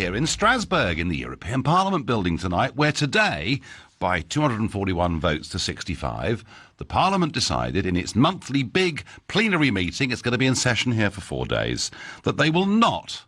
here in Strasbourg in the European Parliament building tonight, where today, by 241 votes to 65, the Parliament decided in its monthly big plenary meeting, it's going to be in session here for 4 days, that they will not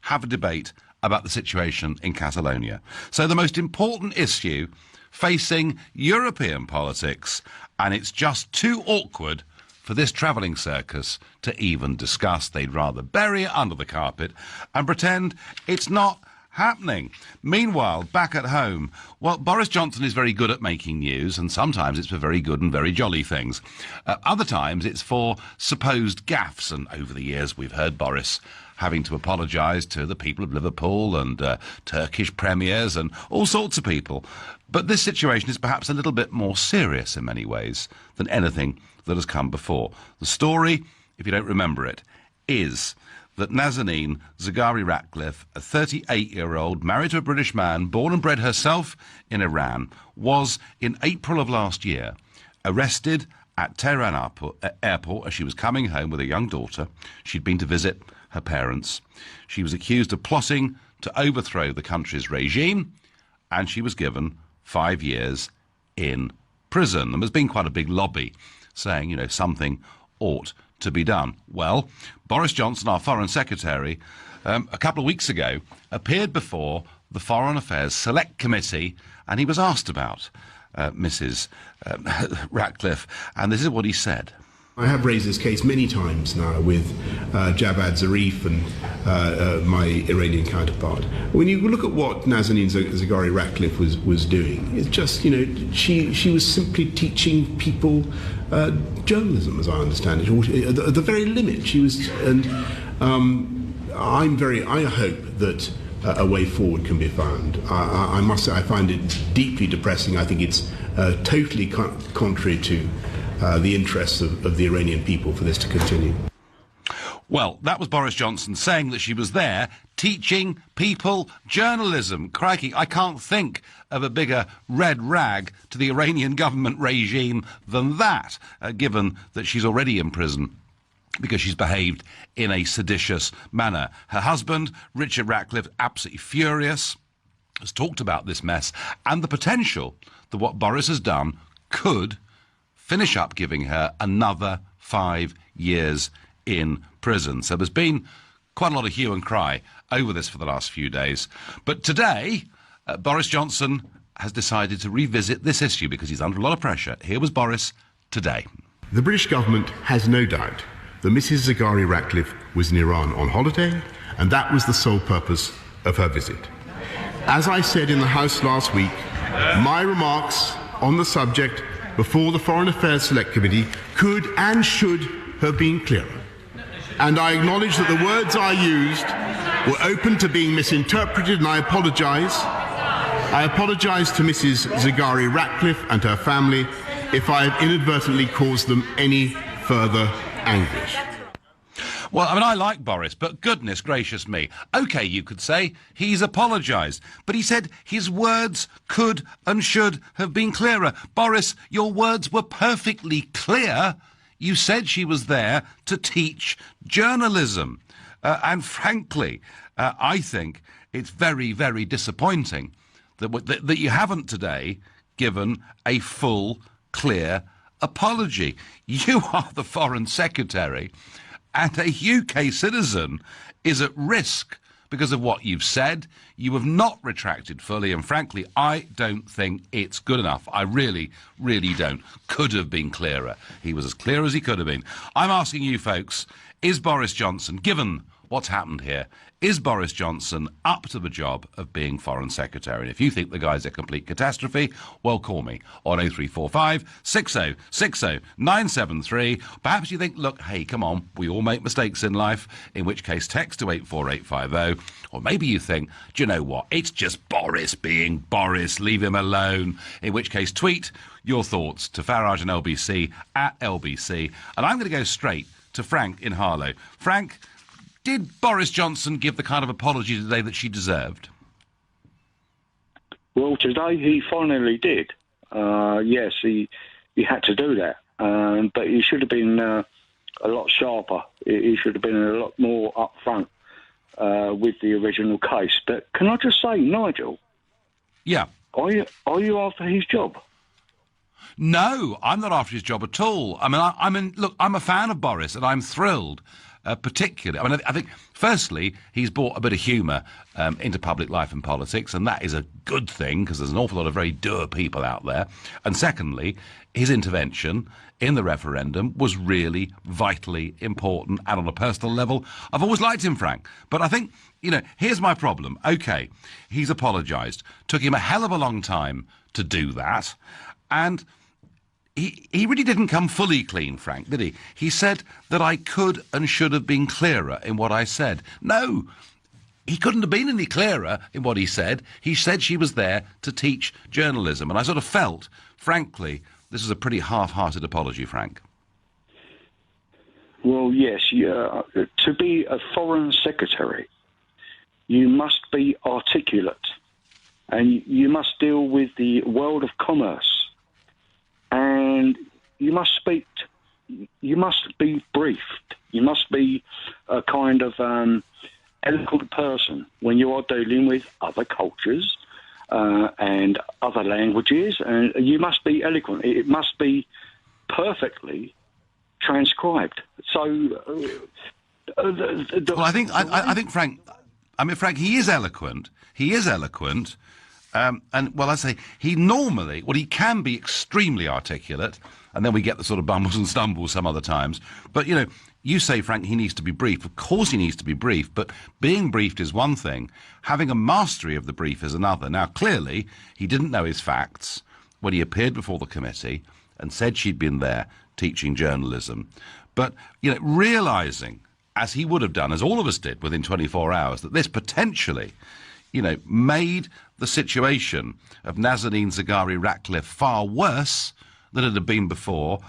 have a debate about the situation in Catalonia. So the most important issue facing European politics, and it's just too awkward for this travelling circus to even discuss. They'd rather bury it under the carpet and pretend it's not happening. Meanwhile, back at home, well, Boris Johnson is very good at making news, and sometimes it's for very good and very jolly things. Other times it's for supposed gaffes, and over the years we've heard Boris having to apologise to the people of Liverpool and Turkish premiers and all sorts of people. But this situation is perhaps a little bit more serious in many ways than anything that has come before. The story, if you don't remember it, is that Nazanin Zaghari-Ratcliffe, a 38-year-old, married to a British man, born and bred herself in Iran, was, in April of last year, arrested at Tehran airport as she was coming home with a young daughter. She'd been to visit her parents. She was accused of plotting to overthrow the country's regime, and she was given 5 years in prison. And there's been quite a big lobby saying, you know, something ought to be done. Well, Boris Johnson, our Foreign Secretary, a couple of weeks ago, appeared before the Foreign Affairs Select Committee, and he was asked about Mrs. Ratcliffe, and this is what he said. I have raised this case many times now with Javad Zarif and my Iranian counterpart. When you look at what Nazanin Zaghari-Ratcliffe was doing, it's just, you know, she was simply teaching people journalism, as I understand it. At the very limit, she was, and I hope that a way forward can be found. I must say I find it deeply depressing. I think it's totally contrary to the interests of the Iranian people for this to continue. Well, that was Boris Johnson saying that she was there teaching people journalism. Crikey, I can't think of a bigger red rag to the Iranian government regime than that, given that she's already in prison because she's behaved in a seditious manner. Her husband, Richard Ratcliffe, absolutely furious, has talked about this mess and the potential that what Boris has done could finish up giving her another 5 years in prison. So there's been quite a lot of hue and cry over this for the last few days. But today, Boris Johnson has decided to revisit this issue because he's under a lot of pressure. Here was Boris today. The British government has no doubt that Mrs. Zaghari-Ratcliffe was in Iran on holiday, and that was the sole purpose of her visit. As I said in the House last week, my remarks on the subject before the Foreign Affairs Select Committee could and should have been clearer. And I acknowledge that the words I used were open to being misinterpreted, and I apologise. I apologise to Mrs. Zaghari-Ratcliffe and her family if I have inadvertently caused them any further anguish. Well, I mean, I like Boris, but goodness gracious me. OK, you could say he's apologised, but he said his words could and should have been clearer. Boris, your words were perfectly clear. You said she was there to teach journalism. And frankly, I think it's very, very disappointing that you haven't today given a full, clear apology. You are the Foreign Secretary, and a UK citizen is at risk because of what you've said. You have not retracted fully, and frankly, I don't think it's good enough. I really, really don't. Could have been clearer. He was as clear as he could have been. I'm asking you folks, is Boris Johnson, given what's happened here, is Boris Johnson up to the job of being Foreign Secretary? And if you think the guy's a complete catastrophe, well, call me on 0345 60 60 973. Perhaps you think, look, hey, come on, we all make mistakes in life, in which case text to 84850. Or maybe you think, do you know what, it's just Boris being Boris, leave him alone, in which case tweet your thoughts to Farage and LBC at LBC. And I'm going to go straight to Frank in Harlow. Frank, did Boris Johnson give the kind of apology today that she deserved? Well, today he finally did. Yes, he had to do that. But he should have been a lot sharper. He should have been a lot more upfront with the original case. But can I just say, Nigel, Yeah. are you after his job? No, I'm not after his job at all. I mean, look, I'm a fan of Boris, and I'm thrilled, particularly. I mean, I think, firstly, he's brought a bit of humour into public life and politics, and that is a good thing, because there's an awful lot of very dour people out there. And secondly, his intervention in the referendum was really vitally important, and on a personal level, I've always liked him, Frank. But I think, here's my problem. OK, he's apologised. Took him a hell of a long time to do that, and he really didn't come fully clean, Frank, did he? He said that I could and should have been clearer in what I said. No, he couldn't have been any clearer in what he said. He said she was there to teach journalism. And I sort of felt, frankly, this was a pretty half-hearted apology, Frank. Well, yes. To be a foreign secretary, you must be articulate, and you must deal with the world of commerce. And you must speak, you must be briefed. You must be a kind of eloquent person when you are dealing with other cultures and other languages. And you must be eloquent. It must be perfectly transcribed. So, well, I think Frank. I mean, Frank, he is eloquent. He is eloquent. And, well, I say, he can be extremely articulate, and then we get the sort of bumbles and stumbles some other times. But, you say, Frank, he needs to be brief. Of course he needs to be brief, but being briefed is one thing. Having a mastery of the brief is another. Now, clearly, he didn't know his facts when he appeared before the committee and said she'd been there teaching journalism. But, realising, as he would have done, as all of us did within 24 hours, that this potentially made the situation of Nazanin Zaghari Ratcliffe far worse than it had been before.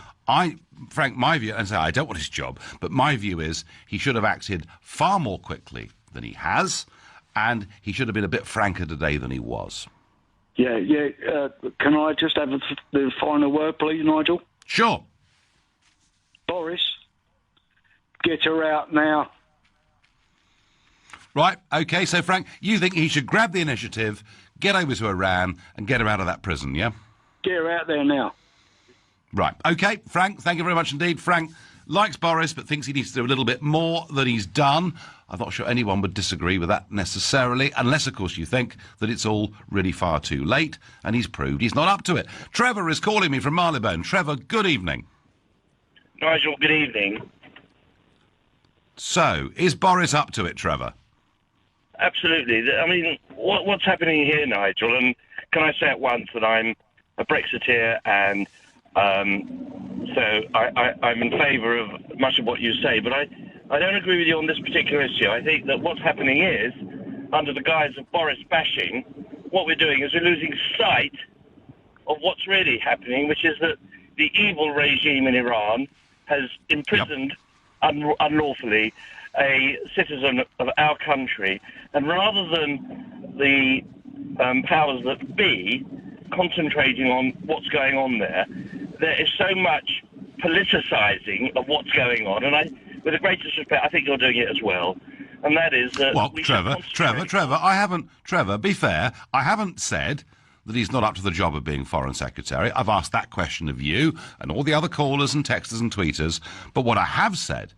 Frank, my view, and say I don't want his job, but my view is he should have acted far more quickly than he has, and he should have been a bit franker today than he was. Yeah. Can I just have the final word, please, Nigel? Sure. Boris, get her out now. Right, OK, so, Frank, you think he should grab the initiative, get over to Iran and get her out of that prison, yeah? Get her out there now. Right, OK, Frank, thank you very much indeed. Frank likes Boris but thinks he needs to do a little bit more than he's done. I'm not sure anyone would disagree with that necessarily, unless, of course, you think that it's all really far too late and he's proved he's not up to it. Trevor is calling me from Marylebone. Trevor, good evening. Nigel, good evening. So, is Boris up to it, Trevor? Absolutely. I mean, what's happening here, Nigel? And can I say at once that I'm a Brexiteer, and so I'm in favour of much of what you say, but I don't agree with you on this particular issue. I think that what's happening is, under the guise of Boris bashing, what we're doing is we're losing sight of what's really happening, which is that the evil regime in Iran has imprisoned unlawfully a citizen of our country, and rather than the powers that be concentrating on what's going on there is so much politicising of what's going on, and with the greatest respect, I think you're doing it as well, and that is that... Well, Trevor, be fair, I haven't said that he's not up to the job of being Foreign Secretary. I've asked that question of you and all the other callers and texters and tweeters, but what I have said,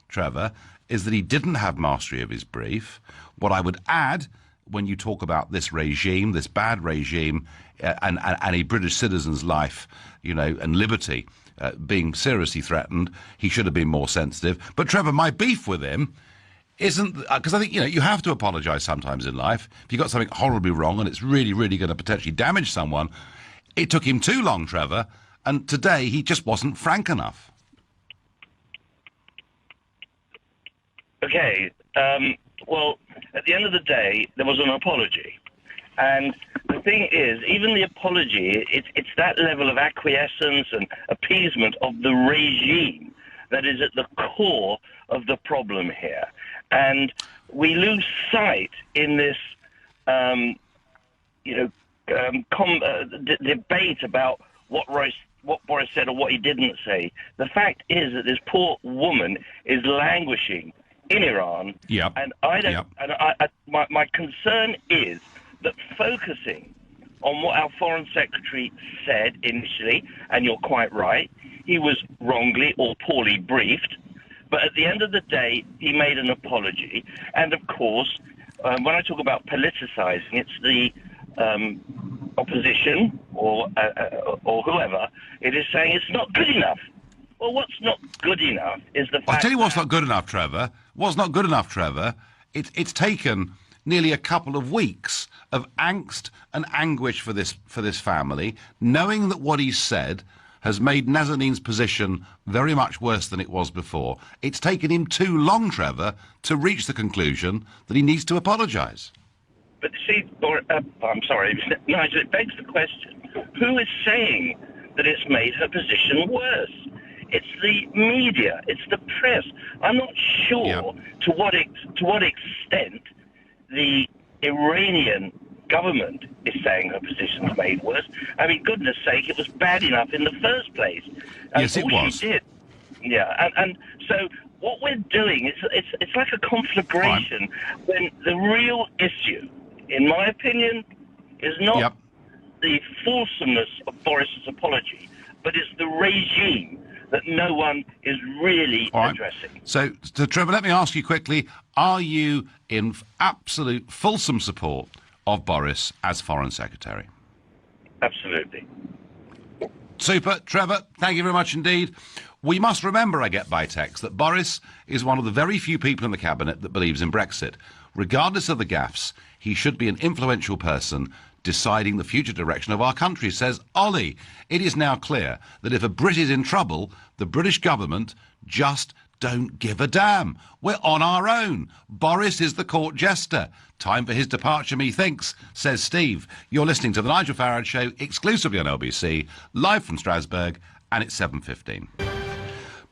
Trevor, is that he didn't have mastery of his brief. What I would add, when you talk about this regime, this bad regime, and a British citizen's life, and liberty being seriously threatened, he should have been more sensitive. But, Trevor, my beef with him isn't... Because I think, you have to apologise sometimes in life. If you've got something horribly wrong and it's really, really going to potentially damage someone, it took him too long, Trevor, and today he just wasn't frank enough. Okay, well, at the end of the day, there was an apology. And the thing is, even the apology, it's that level of acquiescence and appeasement of the regime that is at the core of the problem here. And we lose sight in this, debate about what Boris said or what he didn't say. The fact is that this poor woman is languishing in Iran. Yep. And I don't. Yep. And my concern is that focusing on what our Foreign Secretary said initially, and you're quite right, he was wrongly or poorly briefed. But at the end of the day, he made an apology. And of course, when I talk about politicising, it's the opposition or whoever it is saying it's not good enough. Well, what's not good enough is the fact. I'll tell you what's not good enough, Trevor. What's not good enough, Trevor? It's taken nearly a couple of weeks of angst and anguish for this family, knowing that what he's said has made Nazanin's position very much worse than it was before. It's taken him too long, Trevor, to reach the conclusion that he needs to apologise. But see, I'm sorry, Nigel, it begs the question, who is saying that it's made her position worse? It's the media, it's the press. I'm not sure to what extent the Iranian government is saying her position's made worse. I mean, goodness sake, it was bad enough in the first place. And yes, it was. She did. Yeah, and so what we're doing, it's like a conflagration when the real issue, in my opinion, is not the fulsomeness of Boris's apology, but it's the regime that no one is really addressing. So, Trevor, let me ask you quickly, are you in absolute fulsome support of Boris as Foreign Secretary? Absolutely. Super. Trevor, thank you very much indeed. We must remember, I get by text, that Boris is one of the very few people in the Cabinet that believes in Brexit. Regardless of the gaffes, he should be an influential person deciding the future direction of our country, says Ollie. It is now clear that if a Brit is in trouble, the British government just don't give a damn. We're on our own. Boris is the court jester. Time for his departure, methinks, says Steve. You're listening to The Nigel Farage Show, exclusively on LBC, live from Strasbourg, and it's 7:15.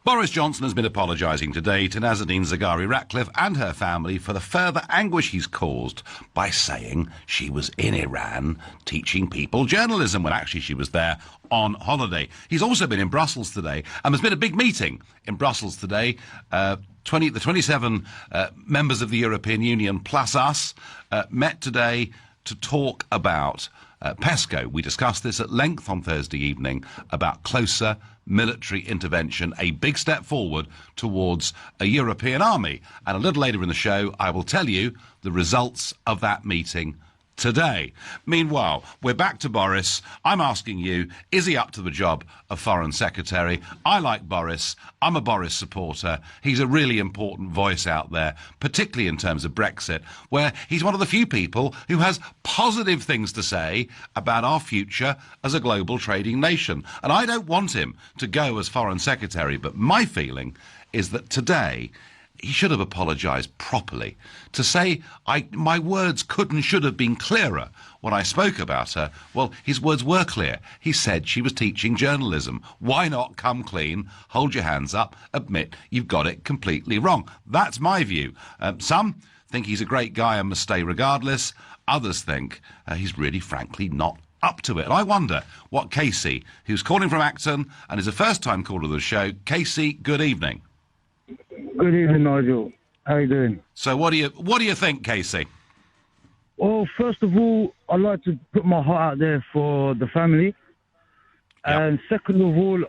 Boris Johnson has been apologising today to Nazanin Zaghari-Ratcliffe and her family for the further anguish he's caused by saying she was in Iran teaching people journalism when actually she was there on holiday. He's also been in Brussels today, and there's been a big meeting in Brussels today. The 27 members of the European Union plus us met today to talk about PESCO. We discussed this at length on Thursday evening about closer military intervention, a big step forward towards a European army. And a little later in the show, I will tell you the results of that meeting today. Meanwhile, we're back to Boris. I'm asking you, is he up to the job of Foreign Secretary? I like Boris. I'm a Boris supporter. He's a really important voice out there, particularly in terms of Brexit, where he's one of the few people who has positive things to say about our future as a global trading nation. And I don't want him to go as Foreign Secretary, but my feeling is that today he should have apologised properly. To say my words could and should have been clearer when I spoke about her, well, his words were clear. He said she was teaching journalism. Why not come clean, hold your hands up, admit you've got it completely wrong? That's my view. Some think he's a great guy and must stay regardless. Others think he's really, frankly, not up to it. And I wonder what Casey, who's calling from Acton and is a first-time caller to the show. Casey, good evening. Good evening, Nigel. How you doing? So what do you think, Casey? Well, first of all, I'd like to put my heart out there for the family. Yep. And second of all,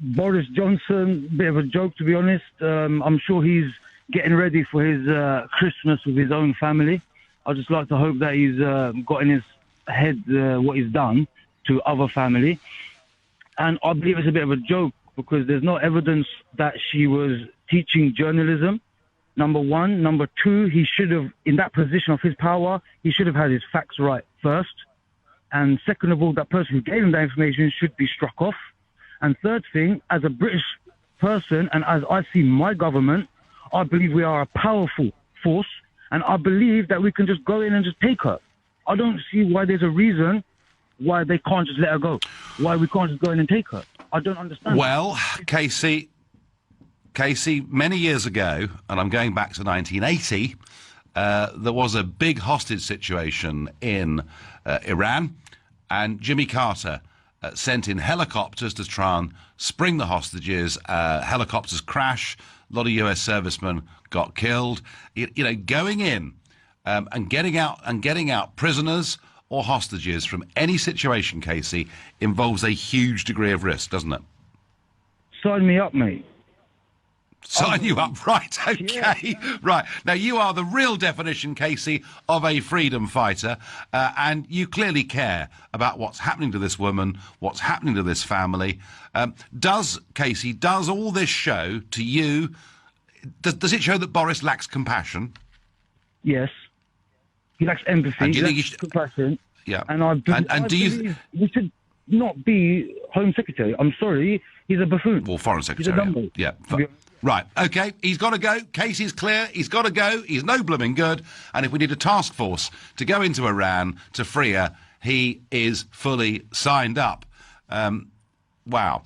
Boris Johnson, bit of a joke, to be honest. I'm sure he's getting ready for his Christmas with his own family. I'd just like to hope that he's got in his head what he's done to other family. And I believe it's a bit of a joke because there's no evidence that she was teaching journalism, number one. Number two, he should have, in that position of his power, he should have had his facts right first. And second of all, that person who gave him that information should be struck off. And third thing, as a British person and as I see my government, I believe we are a powerful force and I believe that we can just go in and just take her. I don't see why there's a reason why they can't just let her go, why we can't just go in and take her. I don't understand. Well, Casey, many years ago, and I'm going back to 1980, there was a big hostage situation in Iran, and Jimmy Carter sent in helicopters to try and spring the hostages. Helicopters crash. A lot of US servicemen got killed. Going in and getting out prisoners or hostages from any situation, Casey, involves a huge degree of risk, doesn't it? Sign me up, mate. Sign you up, right? Okay, yeah. Right. Now, you are the real definition, Casey, of a freedom fighter, and you clearly care about what's happening to this woman, what's happening to this family. Does all this show to you, does it show that Boris lacks compassion? Yes. He lacks empathy, and do you think he lacks compassion. Yeah. And I believe we should not be Home Secretary. I'm sorry, he's a buffoon. Well, Foreign Secretary. He's a number. Yeah. Right, OK, he's got to go. Casey's clear, he's got to go. He's no blooming good. And if we need a task force to go into Iran to free her, he is fully signed up. Wow.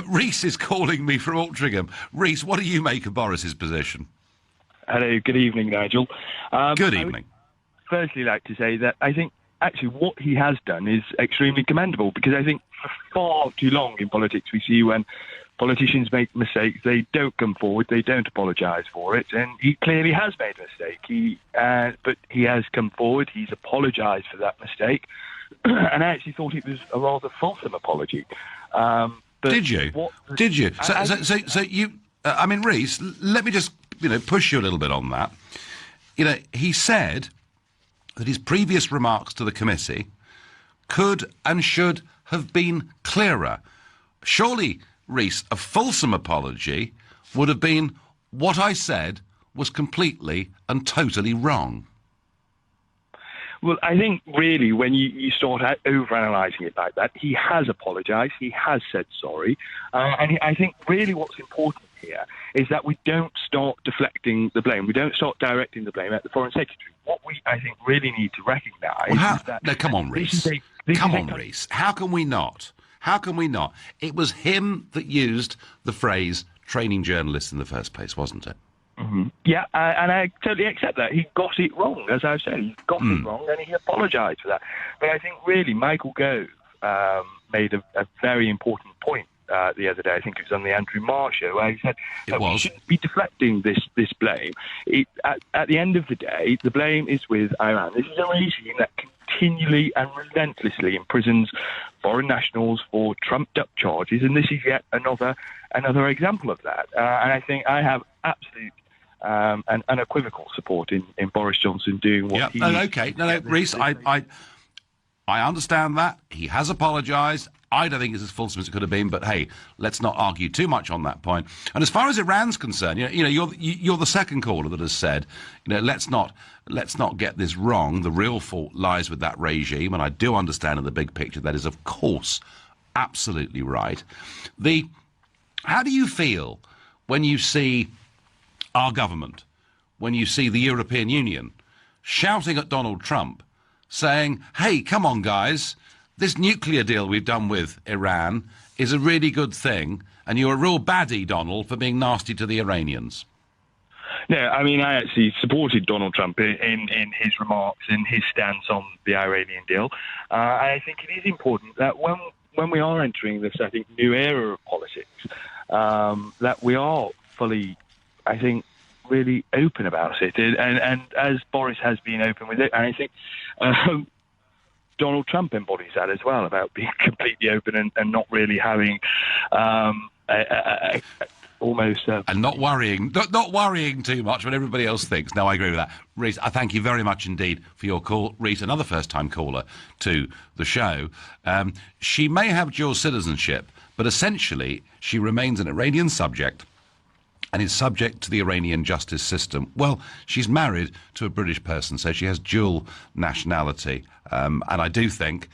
Rhys is calling me from Altrincham. Rhys, what do you make of Boris's position? Hello, good evening, Nigel. Good evening. I would firstly like to say that I think actually what he has done is extremely commendable, because I think for far too long in politics we see when politicians make mistakes, they don't come forward, they don't apologise for it, and he clearly has made a mistake. But he has come forward, he's apologised for that mistake, and I actually thought it was a rather fulsome apology. Did you? So you, I mean, Rhys, let me just, push you a little bit on that. He said that his previous remarks to the committee could and should have been clearer. Surely, Rhys, a fulsome apology would have been, what I said was completely and totally wrong. Well, I think really when you start overanalyzing it like that, he has apologised, he has said sorry, and I think really what's important here is that we don't start deflecting the blame, we don't start directing the blame at the Foreign Secretary. What we, I think, really need to recognise is that... No, come on, Rhys. Rhys. How can we not? How can we not? It was him that used the phrase training journalists in the first place, wasn't it? Mm-hmm. Yeah, and I totally accept that. He got it wrong, as I've said. He got it wrong, and he apologised for that. But I think really Michael Gove made a very important point the other day. I think it was on the Andrew Marr show, where he said that we shouldn't be deflecting this blame. At the end of the day, the blame is with Iran. This is a regime that continually and relentlessly imprisons foreign nationals for trumped-up charges, and this is yet another example of that. And I think I have absolute and unequivocal support in Boris Johnson doing what he... No, Rhys, I understand that. He has apologised. I don't think it's as fulsome as it could have been, but hey, let's not argue too much on that point. And as far as Iran's concerned, you're the second caller that has said, let's not get this wrong. The real fault lies with that regime, and I do understand in the big picture that is, of course, absolutely right. How do you feel when you see our government, when you see the European Union shouting at Donald Trump, saying, hey, come on, guys, this nuclear deal we've done with Iran is a really good thing, and you're a real baddie, Donald, for being nasty to the Iranians? No, I mean, I actually supported Donald Trump in his remarks, in his stance on the Iranian deal. I think it is important that when we are entering this, I think, new era of politics, that we are fully, I think, really open about it. And as Boris has been open with it, and I think Donald Trump embodies that as well, about being completely open and not really having almost... and not worrying too much when everybody else thinks. No, I agree with that. Rhys, I thank you very much indeed for your call. Rhys, another first-time caller to the show. She may have dual citizenship, but essentially she remains an Iranian subject and is subject to the Iranian justice system. Well, she's married to a British person, so she has dual nationality. And I do think,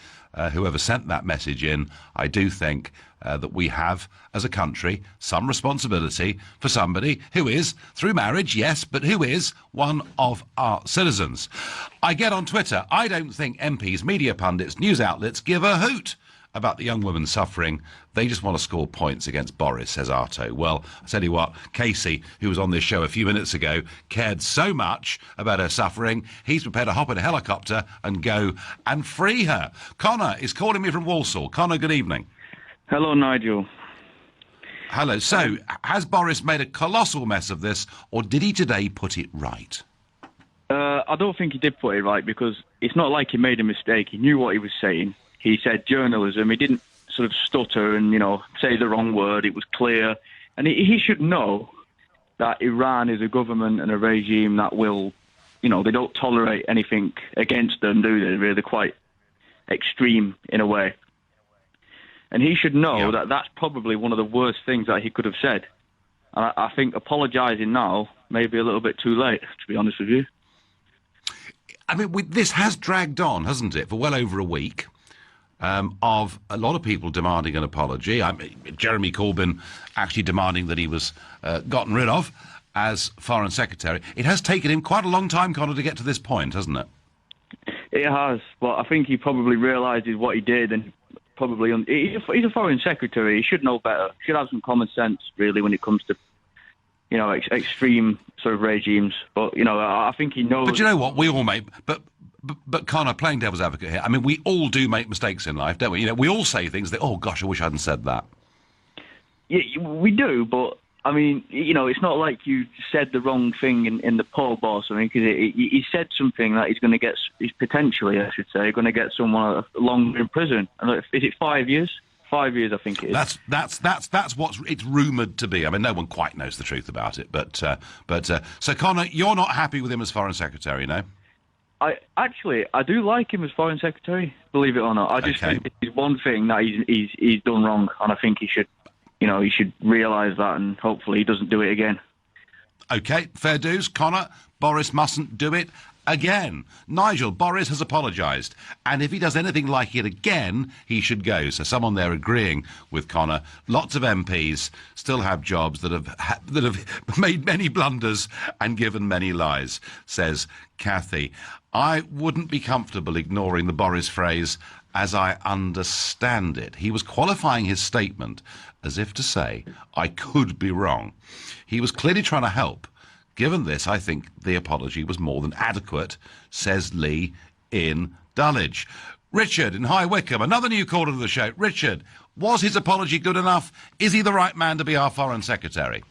whoever sent that message in, I do think that we have, as a country, some responsibility for somebody who is, through marriage, yes, but who is one of our citizens. I get on Twitter, I don't think MPs, media pundits, news outlets give a hoot about the young woman suffering. They just want to score points against Boris, says Arto. Well, I tell you what, Casey, who was on this show a few minutes ago, cared so much about her suffering, he's prepared to hop in a helicopter and go and free her. Connor is calling me from Walsall. Connor, good evening. Hello, Nigel. Hello. So, has Boris made a colossal mess of this, or did he today put it right? I don't think he did put it right, because it's not like he made a mistake. He knew what he was saying. He said journalism. He didn't sort of stutter and, say the wrong word. It was clear. And he should know that Iran is a government and a regime that will, they don't tolerate anything against them, do they? They're quite extreme in a way. And he should know that that's probably one of the worst things that he could have said. And I think apologising now may be a little bit too late, to be honest with you. I mean, this has dragged on, hasn't it, for well over a week, of a lot of people demanding an apology. Jeremy Corbyn actually demanding that he was gotten rid of as Foreign Secretary. It has taken him quite a long time, Connor, to get to this point, hasn't it? It has, but I think he probably realises what he did, and probably he's a Foreign Secretary. He should know better. He should have some common sense, really, when it comes to extreme sort of regimes. But, I think he knows... But you know what? We all make... But Connor, playing devil's advocate here, I mean, we all do make mistakes in life, don't we? We all say things that, oh, gosh, I wish I hadn't said that. Yeah, we do, but, I mean, it's not like you said the wrong thing in the pub or something, because he said something that he's potentially, I should say, going to get someone longer in prison. And is it 5 years? 5 years, I think it is. That's what it's rumoured to be. I mean, no one quite knows the truth about it. But so Connor, you're not happy with him as Foreign Secretary, no? I do like him as Foreign Secretary, believe it or not. I just think there's one thing that he's done wrong, and I think he should realise that, and hopefully he doesn't do it again. Okay, fair dues, Connor. Boris mustn't do it again. Nigel, Boris has apologised, and if he does anything like it again, he should go. So someone there agreeing with Connor. Lots of MPs still have jobs that have made many blunders and given many lies, says Kathy. I wouldn't be comfortable ignoring the Boris phrase, as I understand it. He was qualifying his statement as if to say, I could be wrong. He was clearly trying to help. Given this, I think the apology was more than adequate, says Lee in Dulwich. Richard in High Wycombe, another new caller to the show. Richard, was his apology good enough? Is he the right man to be our Foreign Secretary?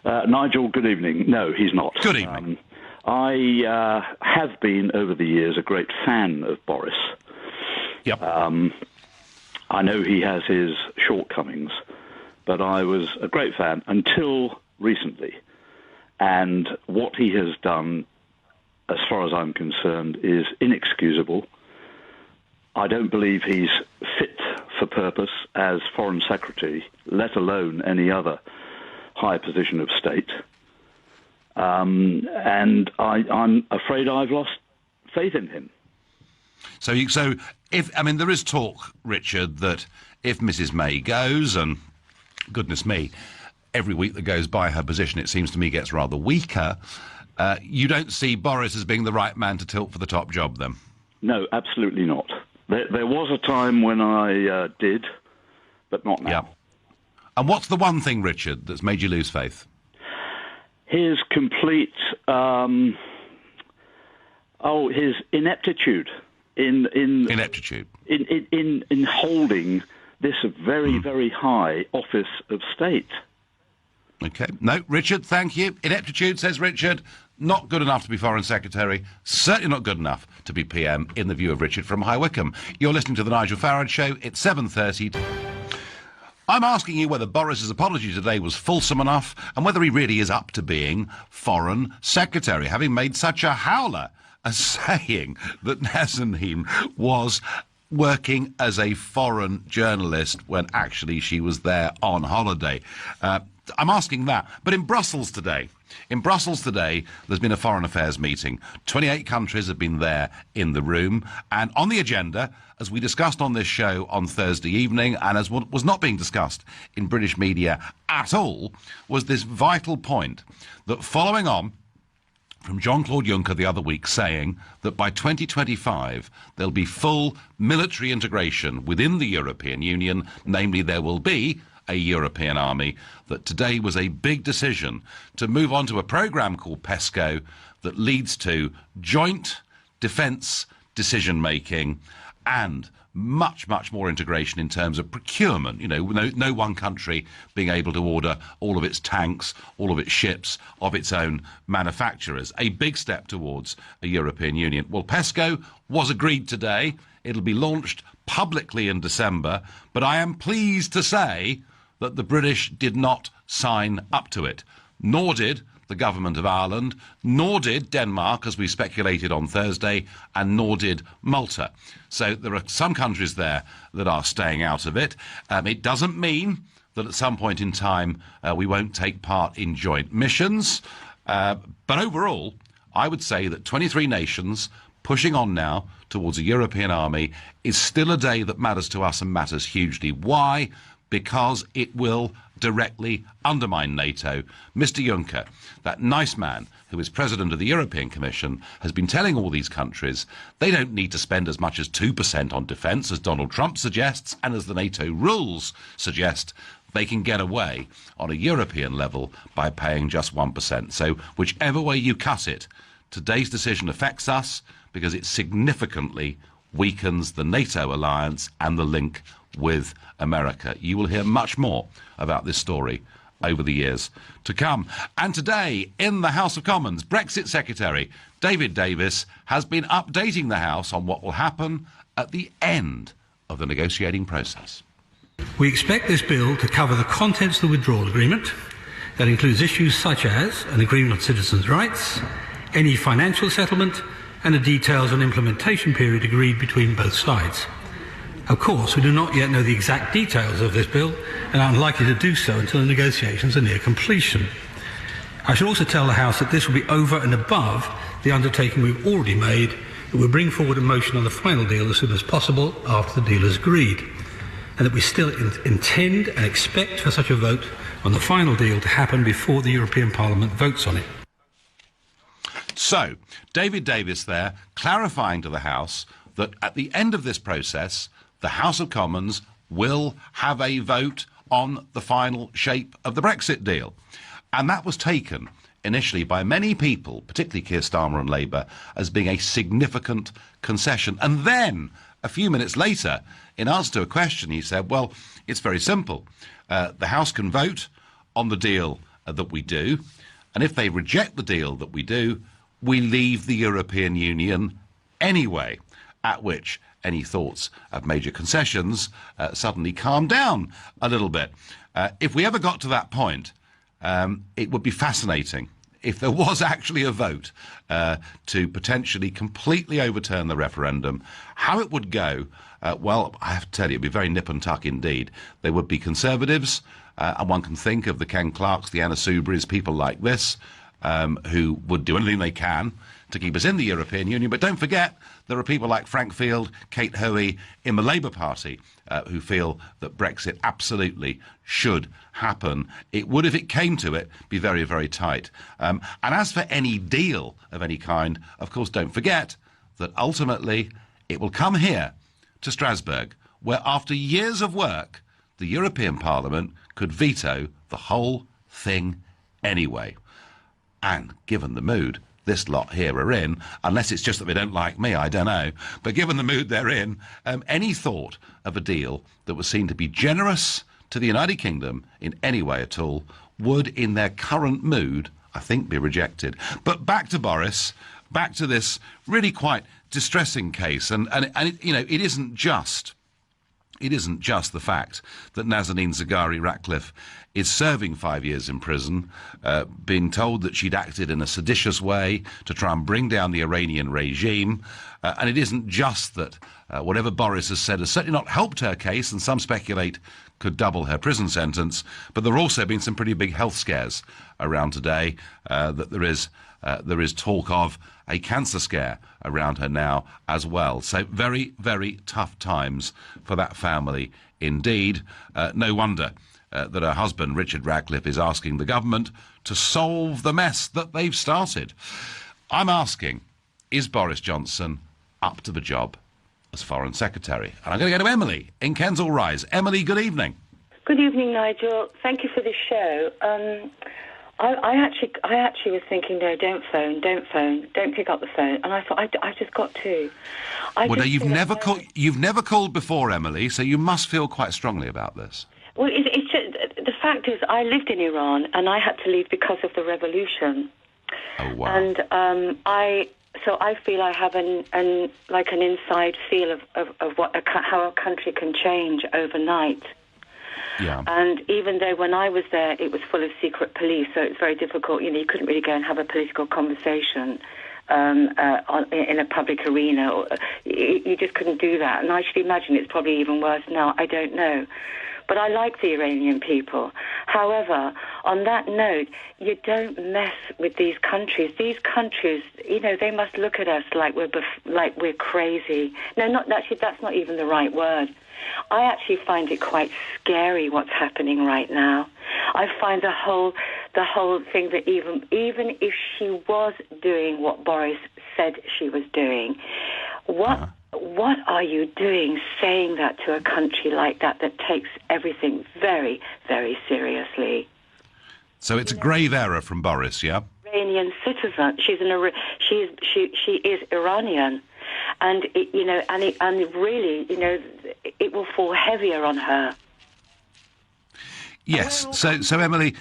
Nigel, good evening. No, he's not. Good evening. I have been, over the years, a great fan of Boris. Yep. I know he has his shortcomings, but I was a great fan until recently. And what he has done, as far as I'm concerned, is inexcusable. I don't believe he's fit for purpose as Foreign Secretary, let alone any other high position of state. And I'm afraid I've lost faith in him. So there is talk, Richard, that if Mrs. May goes, and goodness me, every week that goes by, her position, it seems to me, gets rather weaker. You don't see Boris as being the right man to tilt for the top job, then? No, absolutely not. There was a time when I did, but not now. Yeah. And what's the one thing, Richard, that's made you lose faith? His complete, his ineptitude ineptitude in holding this very, very high office of state. Okay. No, Richard, thank you. Ineptitude, says Richard. Not good enough to be Foreign Secretary. Certainly not good enough to be PM, in the view of Richard from High Wycombe. You're listening to The Nigel Farage Show. It's 7:30. I'm asking you whether Boris's apology today was fulsome enough and whether he really is up to being Foreign Secretary, having made such a howler as saying that Nazanin was working as a foreign journalist when actually she was there on holiday. I'm asking that. But in Brussels today, there's been a foreign affairs meeting. 28 countries have been there in the room. And on the agenda, as we discussed on this show on Thursday evening, and as what was not being discussed in British media at all, was this vital point that following on from Jean-Claude Juncker the other week saying that by 2025 there'll be full military integration within the European Union, namely there will be a European army, that today was a big decision to move on to a programme called PESCO that leads to joint defence decision-making and much, much more integration in terms of procurement. You know, no one country being able to order all of its tanks, all of its ships of its own manufacturers. A big step towards a European Union. Well, PESCO was agreed today. It'll be launched publicly in December, but I am pleased to say that the British did not sign up to it, nor did the government of Ireland, nor did Denmark, as we speculated on Thursday, and nor did Malta. So there are some countries there that are staying out of it. It doesn't mean that at some point in time we won't take part in joint missions. But overall, I would say that 23 nations pushing on now towards a European army is still a day that matters to us and matters hugely. Why? Because it will directly undermine NATO. Mr. Juncker, that nice man who is president of the European Commission, has been telling all these countries they don't need to spend as much as 2% on defence as Donald Trump suggests and as the NATO rules suggest. They can get away on a European level by paying just 1%. So whichever way you cut it, today's decision affects us because it significantly weakens the NATO alliance and the link with America. You will hear much more about this story over the years to come. And today, in the House of Commons, Brexit Secretary David Davis has been updating the House on what will happen at the end of the negotiating process. We expect this bill to cover the contents of the withdrawal agreement. That includes issues such as an agreement on citizens' rights, any financial settlement, and the details on implementation period agreed between both sides. Of course, we do not yet know the exact details of this bill and are unlikely to do so until the negotiations are near completion. I should also tell the House that this will be over and above the undertaking we've already made that we'll bring forward a motion on the final deal as soon as possible after the deal is agreed, and that we still intend and expect for such a vote on the final deal to happen before the European Parliament votes on it. So, David Davis there clarifying to the House that at the end of this process, the House of Commons will have a vote on the final shape of the Brexit deal. And that was taken initially by many people, particularly Keir Starmer and Labour, as being a significant concession. And then, a few minutes later, in answer to a question, he said, well, it's very simple. The House can vote on the deal that we do, and if they reject the deal that we do, we leave the European Union anyway, at which any thoughts of major concessions suddenly calm down a little bit. If we ever got to that point, it would be fascinating if there was actually a vote to potentially completely overturn the referendum. How it would go, well, I have to tell you, it would be very nip and tuck indeed. There would be Conservatives, and one can think of the Ken Clarks, the Anna Soubries, people like this, who would do anything they can to keep us in the European Union. But don't forget, there are people like Frank Field, Kate Hoey in the Labour Party who feel that Brexit absolutely should happen. It would, if it came to it, be very, very tight. And as for any deal of any kind, of course, don't forget that ultimately it will come here to Strasbourg, where after years of work, the European Parliament could veto the whole thing anyway. And given the mood this lot here are in, unless it's just that they don't like me, I don't know, but given the mood they're in, any thought of a deal that was seen to be generous to the United Kingdom in any way at all would, in their current mood, I think, be rejected. But back to Boris, back to this really quite distressing case, and it, you know, it isn't just the fact that Nazanin Zaghari-Ratcliffe is serving 5 years in prison, being told that she'd acted in a seditious way to try and bring down the Iranian regime. And it isn't just that whatever Boris has said has certainly not helped her case, and some speculate could double her prison sentence. But there have also been some pretty big health scares around today, that there is talk of a cancer scare around her now as well. So very, very tough times for that family indeed. No wonder that her husband, Richard Ratcliffe, is asking the government to solve the mess that they've started. I'm asking, is Boris Johnson up to the job as Foreign Secretary? And I'm going to go to Emily in Kensal Rise. Emily, good evening. Good evening, Nigel. Thank you for the show. I actually was thinking, no, don't phone, don't pick up the phone. And I thought, I just got to. You've never called before, Emily, so you must feel quite strongly about this. Well, it's just, the fact is, I lived in Iran, and I had to leave because of the revolution. Oh, wow. And so I feel I have an inside feel of how a country can change overnight. Yeah. And even though when I was there, it was full of secret police, so it's very difficult. You couldn't really go and have a political conversation in a public arena. You just couldn't do that. And I should imagine it's probably even worse now. I don't know. But I like the Iranian people. However, on that note, you don't mess with these countries. These countries, they must look at us like we're crazy. No, that's not even the right word. I actually find it quite scary what's happening right now. I find the whole thing that even if she was doing what Boris said she was doing, what are you doing saying that to a country like that takes everything very, very seriously? So it's a grave error from Boris, yeah? Iranian citizen. She is Iranian. And really, it will fall heavier on her. Yes. So Emily,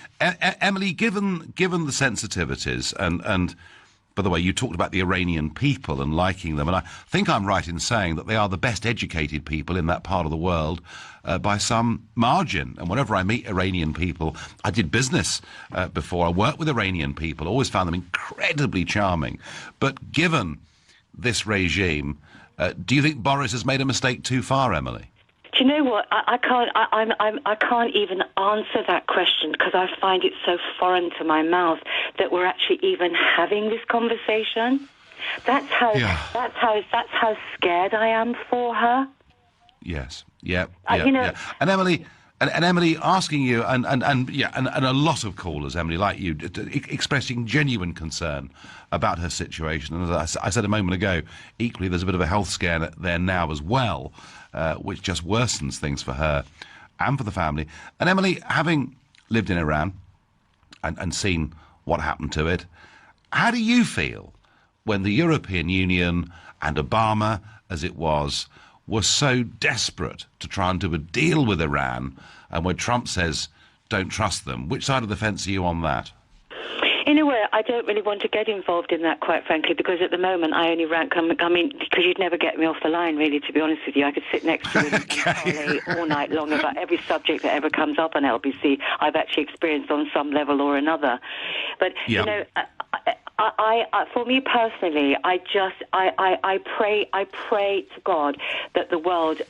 given the sensitivities, and by the way, you talked about the Iranian people and liking them, and I think I'm right in saying that they are the best educated people in that part of the world by some margin. And whenever I meet Iranian people, I did business before. I worked with Iranian people. Always found them incredibly charming. But given this regime, do you think Boris has made a mistake too far, Emily? Do you know what? I can't even answer that question because I find it so foreign to my mouth that we're actually even having this conversation. That's how scared I am for her. Yes. Yeah. Yeah. And Emily. And Emily, asking you, and a lot of callers, Emily, like you, expressing genuine concern about her situation. And as I said a moment ago, equally there's a bit of a health scare there now as well, which just worsens things for her and for the family. And Emily, having lived in Iran and seen what happened to it, how do you feel when the European Union and Obama, as it was so desperate to try and do a deal with Iran, and when Trump says, don't trust them? Which side of the fence are you on that? In a way, I don't really want to get involved in that, quite frankly, because at the moment I only rank, because you'd never get me off the line, really, to be honest with you. I could sit next to you and parlay all night long about every subject that ever comes up on LBC. I've actually experienced on some level or another. But, for me personally, I pray to God that the world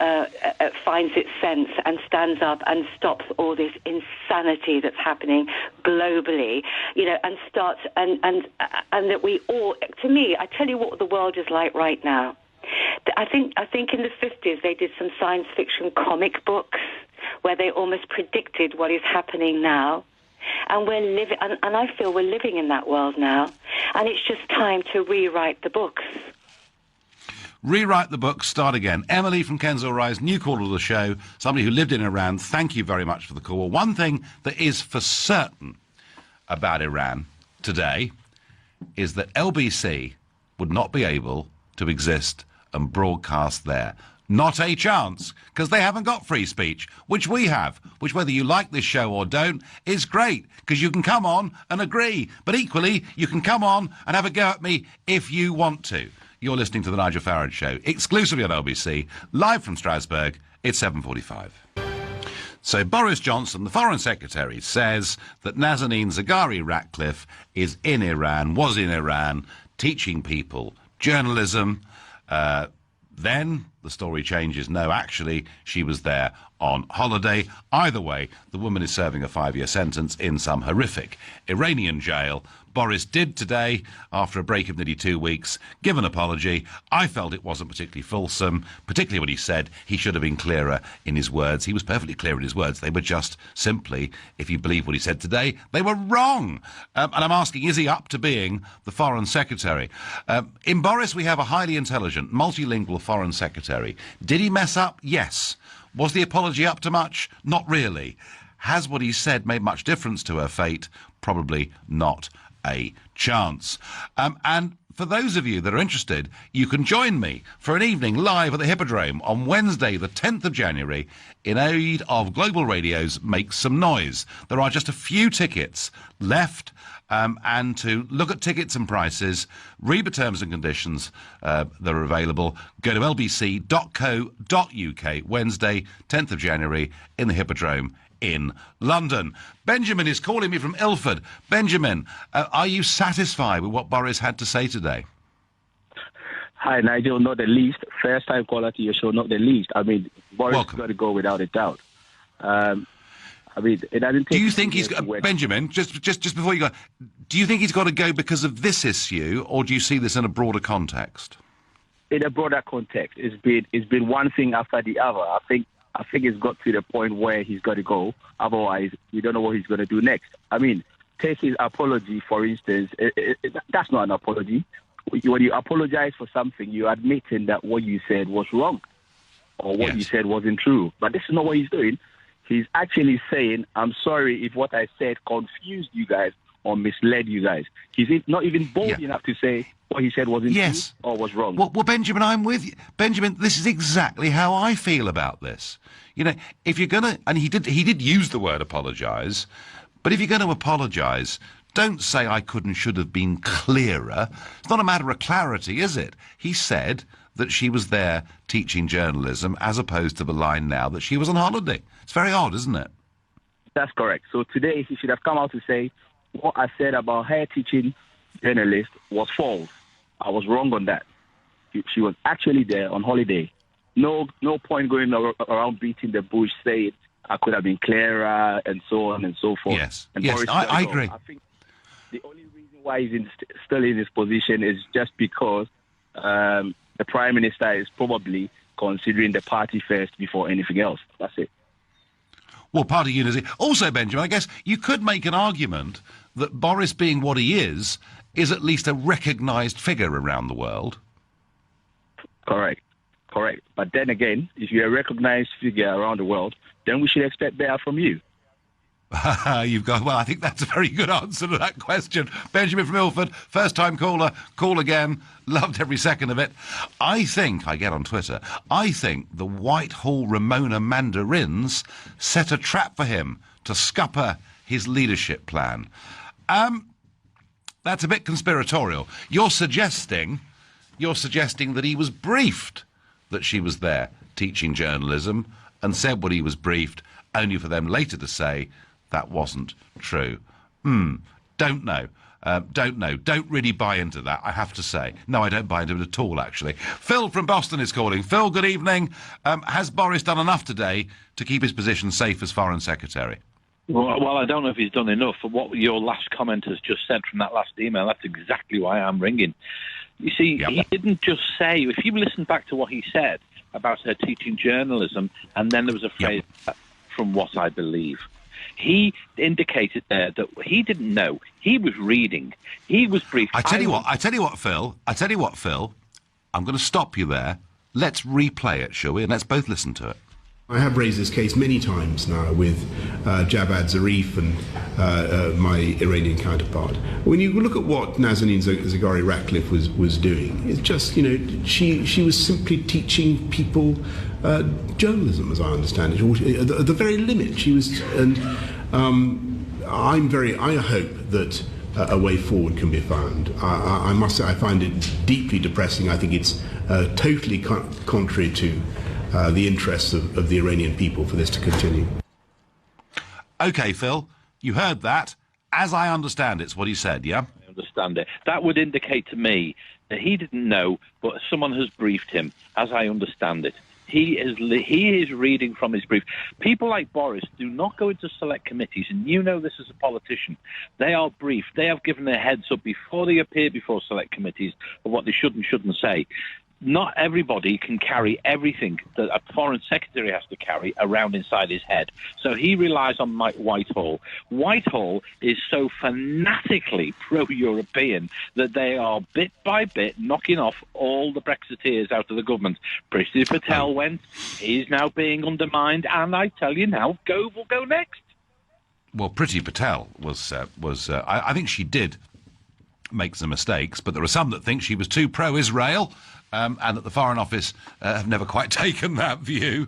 finds its sense and stands up and stops all this insanity that's happening globally, and starts and that we all. To me, I tell you what the world is like right now. I think in the 50s they did some science fiction comic books where they almost predicted what is happening now. And we're living, and I feel we're living in that world now. And it's just time to rewrite the books. Rewrite the books, start again. Emily from Kensal Rise, new caller to the show, somebody who lived in Iran. Thank you very much for the call. One thing that is for certain about Iran today is that LBC would not be able to exist and broadcast there. Not a chance, because they haven't got free speech, which we have, which whether you like this show or don't, is great, because you can come on and agree. But equally, you can come on and have a go at me if you want to. You're listening to The Nigel Farage Show, exclusively on LBC, live from Strasbourg. It's 7:45. So Boris Johnson, the Foreign Secretary, says that Nazanin Zaghari-Ratcliffe is in Iran, was in Iran, teaching people journalism. Then the story changes. No, actually, she was there on holiday. Either way, the woman is serving a 5-year sentence in some horrific Iranian jail. Boris did today, after a break of nearly 2 weeks, give an apology. I felt it wasn't particularly fulsome, particularly when he said he should have been clearer in his words. He was perfectly clear in his words. They were just simply, if you believe what he said today, they were wrong. And I'm asking, is he up to being the Foreign Secretary? In Boris, we have a highly intelligent, multilingual Foreign Secretary. Did he mess up? Yes. Was the apology up to much? Not really. Has what he said made much difference to her fate? Probably not a chance. And for those of you that are interested, you can join me for an evening live at the Hippodrome on Wednesday, the 10th of January, in aid of Global Radio's Make Some Noise. There are just a few tickets left, and to look at tickets and prices, read the terms and conditions that are available, go to lbc.co.uk, Wednesday, 10th of January, in the Hippodrome in London. Benjamin is calling me from Ilford. Benjamin, are you satisfied with what Boris had to say today? Hi, Nigel. Not the least. First time caller to your show, not the least. I mean, Boris has got to go without a doubt. I mean, it doesn't take... Do you think he's got... Benjamin, just before you go, do you think he's got to go because of this issue, or do you see this in a broader context? In a broader context, it's been one thing after the other. I think it's got to the point where he's got to go. Otherwise, we don't know what he's going to do next. I mean, take his apology, for instance. That's not an apology. When you apologize for something, you're admitting that what you said was wrong or what you said wasn't true. But this is not what he's doing. He's actually saying, I'm sorry if what I said confused you guys or misled you guys. He's not even bold enough to say what he said wasn't true or was wrong. Well, Benjamin, I'm with you. Benjamin, this is exactly how I feel about this. You know, if you're going to... And he did use the word apologise, but if you're going to apologise, don't say I could and should have been clearer. It's not a matter of clarity, is it? He said that she was there teaching journalism as opposed to the line now that she was on holiday. It's very odd, isn't it? That's correct. So today he should have come out to say what I said about her teaching journalists was false. I was wrong on that. She was actually there on holiday. No point going around beating the bush, saying I could have been clearer and so on and so forth. Yes, and yes, I agree. I think the only reason why he's still in this position is just because the Prime Minister is probably considering the party first before anything else. That's it. Well, party unity. Also, Benjamin, I guess you could make an argument that Boris, being what he is at least a recognised figure around the world. Correct. But then again, if you're a recognised figure around the world, then we should expect better from you. You've got... Well, I think that's a very good answer to that question. Benjamin from Ilford, first-time caller, call again, loved every second of it. I get on Twitter, I think the Whitehall Ramona Mandarins set a trap for him to scupper his leadership plan. That's a bit conspiratorial. You're suggesting that he was briefed that she was there teaching journalism and said what he was briefed, only for them later to say that wasn't true. Don't know. Don't really buy into that, I have to say. No, I don't buy into it at all, actually. Phil from Boston is calling. Phil, good evening. Has Boris done enough today to keep his position safe as Foreign Secretary? Well, I don't know if he's done enough. For what your last comment has just said from that last email, that's exactly why I'm ringing. You see, he didn't just say... If you listen back to what he said about her teaching journalism, and then there was a phrase, from what I believe... He indicated there that he didn't know. He was reading. He was briefed. I tell you what, Phil. I'm going to stop you there. Let's replay it, shall we? And let's both listen to it. I have raised this case many times now with Javad Zarif and my Iranian counterpart. When you look at what Nazanin Zaghari Ratcliffe was doing, it's just, she was simply teaching people journalism, as I understand it, at the very limit. She was, and I hope that a way forward can be found. I must say I find it deeply depressing. I think it's totally contrary to the interests of the Iranian people for this to continue. OK, Phil, you heard that. As I understand it's what he said, yeah? I understand it. That would indicate to me that he didn't know, but someone has briefed him, as I understand it. He is reading from his brief. People like Boris do not go into select committees, and you know this as a politician. They are briefed. They have given a heads up before they appear before select committees of what they should and shouldn't say. Not everybody can carry everything that a foreign secretary has to carry around inside his head. So he relies on Whitehall. Whitehall is so fanatically pro-European that they are bit by bit knocking off all the Brexiteers out of the government. Priti Patel went. He's now being undermined. And I tell you now, Gove will go next. Well, Priti Patel I think she did make some mistakes, but there are some that think she was too pro-Israel. And that the Foreign Office have never quite taken that view.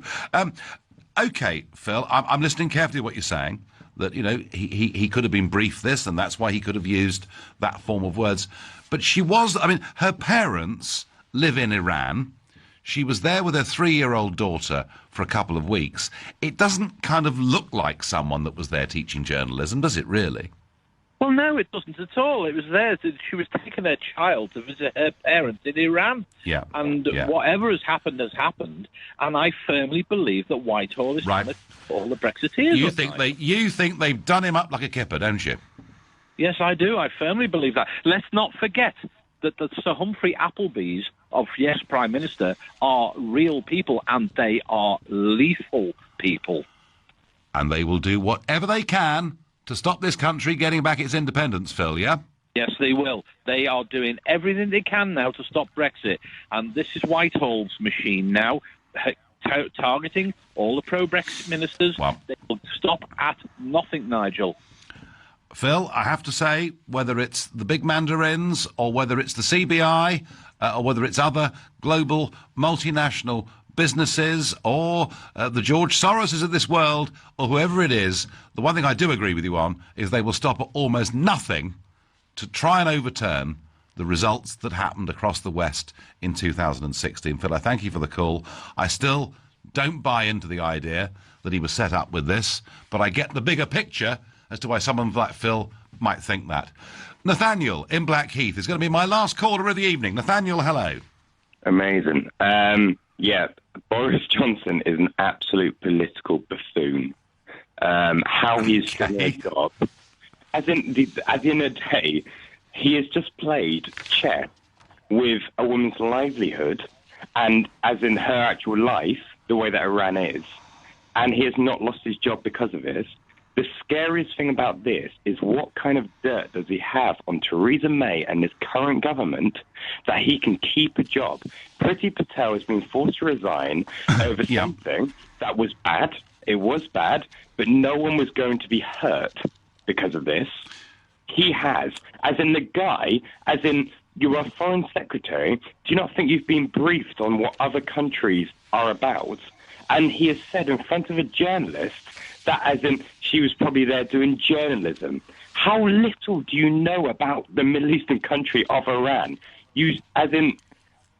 OK, Phil, I'm listening carefully to what you're saying, that, you know, he could have been briefed this, and that's why he could have used that form of words. But her parents live in Iran. She was there with her 3-year-old daughter for a couple of weeks. It doesn't kind of look like someone that was there teaching journalism, does it really? Well, no, it doesn't at all. It was there. She was taking her child to visit her parents in Iran. Yeah. And whatever has happened has happened. And I firmly believe that Whitehall is trying to all the Brexiteers. You think they've done him up like a kipper, don't you? Yes, I do. I firmly believe that. Let's not forget that the Sir Humphrey Applebys of Yes Prime Minister are real people, and they are lethal people. And they will do whatever they can to stop this country getting back its independence, Phil, yeah? Yes, they will. They are doing everything they can now to stop Brexit. And this is Whitehall's machine now, targeting all the pro-Brexit ministers. Well, they will stop at nothing, Nigel. Phil, I have to say, whether it's the big mandarins or whether it's the CBI or whether it's other global multinational businesses or the George Soroses of this world or whoever it is, the one thing I do agree with you on is they will stop at almost nothing to try and overturn the results that happened across the West in 2016. Phil, I thank you for the call. I still don't buy into the idea that he was set up with this, but I get the bigger picture as to why someone like Phil might think that. Nathaniel in Blackheath is going to be my last caller of the evening. Nathaniel, hello. Amazing. Yeah, Boris Johnson is an absolute political buffoon. How he's done his job, as in a day, he has just played chess with a woman's livelihood, and as in her actual life, the way that Iran is, and he has not lost his job because of it. The scariest thing about this is what kind of dirt does he have on Theresa May and his current government that he can keep a job? Priti Patel has been forced to resign over something that was bad. It was bad, but no one was going to be hurt because of this. He has, as in the guy, as in you are a foreign secretary, do you not think you've been briefed on what other countries are about? And he has said in front of a journalist that as in she was probably there doing journalism. How little do you know about the Middle Eastern country of Iran? You, as in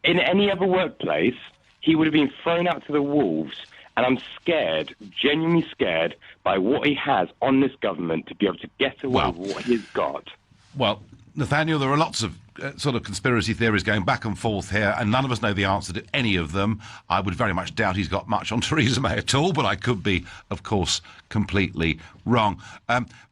any other workplace, he would have been thrown out to the wolves, and I'm scared, genuinely scared, by what he has on this government to be able to get away with what he's got. Well, Nathaniel, there are lots of sort of conspiracy theories going back and forth here, and none of us know the answer to any of them. I would very much doubt he's got much on Theresa May at all, but I could be, of course, completely wrong.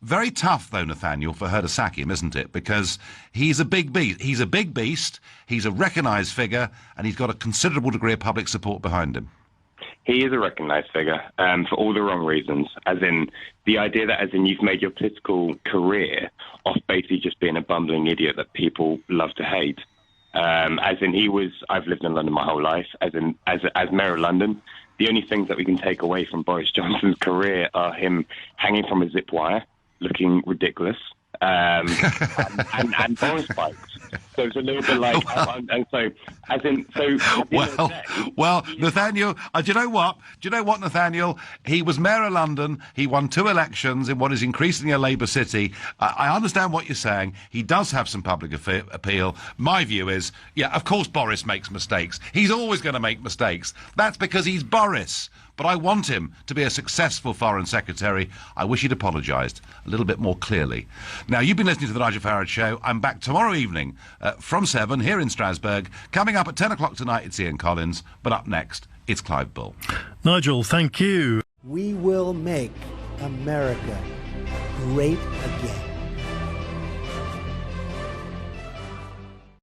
Very tough, though, Nathaniel, for her to sack him, isn't it? Because he's a big beast. He's a big beast. He's a recognised figure, and he's got a considerable degree of public support behind him. He is a recognised figure for all the wrong reasons, as in the idea that as in you've made your political career off basically just being a bumbling idiot that people love to hate. As in I've lived in London my whole life, as Mayor of London. The only things that we can take away from Boris Johnson's career are him hanging from a zip wire, looking ridiculous, and Boris bikes. So it's a little bit like, Well, Nathaniel, do you know what? Nathaniel? He was Mayor of London. He won 2 elections in what is increasingly a Labour city. I understand what you're saying. He does have some public appeal. My view is, of course Boris makes mistakes. He's always going to make mistakes. That's because he's Boris. But I want him to be a successful Foreign Secretary. I wish he'd apologised a little bit more clearly. Now, you've been listening to the Nigel Farage Show. I'm back tomorrow evening from 7 here in Strasbourg. Coming up at 10 o'clock tonight, it's Ian Collins, but up next, it's Clive Bull. Nigel, thank you. We will make America great again.